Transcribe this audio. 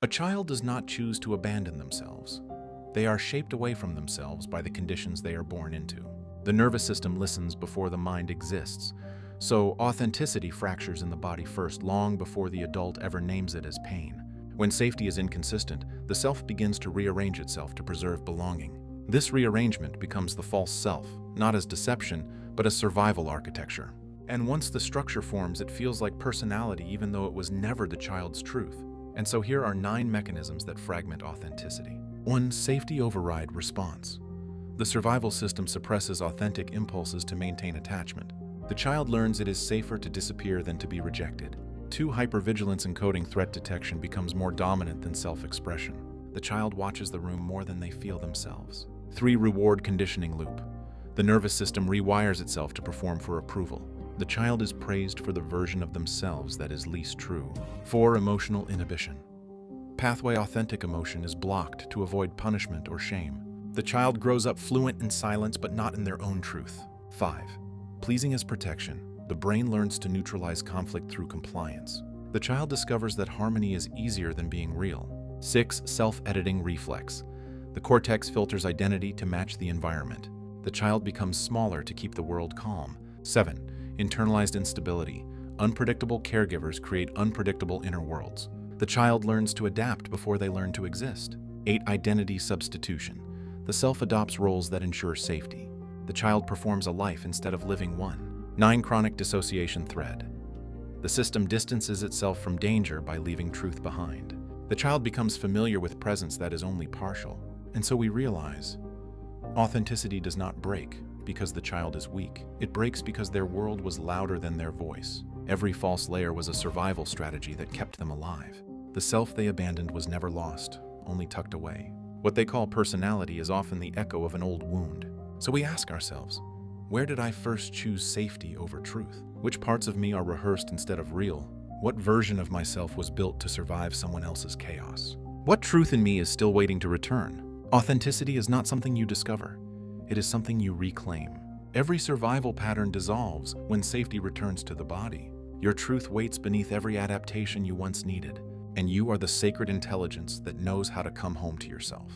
A child does not choose to abandon themselves. They are shaped away from themselves by the conditions they are born into. The nervous system listens before the mind exists, so authenticity fractures in the body first, long before the adult ever names it as pain. When safety is inconsistent, the self begins to rearrange itself to preserve belonging. This rearrangement becomes the false self, not as deception, but as survival architecture. And once the structure forms, it feels like personality even though it was never the child's truth. And so here are 9 mechanisms that fragment authenticity. 1. Safety override response. The survival system suppresses authentic impulses to maintain attachment. The child learns it is safer to disappear than to be rejected. 2. Hypervigilance encoding threat detection becomes more dominant than self-expression. The child watches the room more than they feel themselves. 3. Reward conditioning loop. The nervous system rewires itself to perform for approval. The child is praised for the version of themselves that is least true. 4. Emotional inhibition. Pathway authentic emotion is blocked to avoid punishment or shame. The child grows up fluent in silence but not in their own truth. 5. Pleasing as protection. The brain learns to neutralize conflict through compliance. The child discovers that harmony is easier than being real. 6. Self-editing reflex. The cortex filters identity to match the environment. The child becomes smaller to keep the world calm. 7. Internalized instability. Unpredictable caregivers create unpredictable inner worlds. The child learns to adapt before they learn to exist. 8. Identity substitution. The self adopts roles that ensure safety. The child performs a life instead of living one. 9. Chronic dissociation thread. The system distances itself from danger by leaving truth behind. The child becomes familiar with presence that is only partial. And so we realize, authenticity does not break because the child is weak. It breaks because their world was louder than their voice. Every false layer was a survival strategy that kept them alive. The self they abandoned was never lost, only tucked away. What they call personality is often the echo of an old wound. So we ask ourselves, where did I first choose safety over truth? Which parts of me are rehearsed instead of real? What version of myself was built to survive someone else's chaos? What truth in me is still waiting to return? Authenticity is not something you discover. It is something you reclaim. Every survival pattern dissolves when safety returns to the body. Your truth waits beneath every adaptation you once needed, and you are the sacred intelligence that knows how to come home to yourself.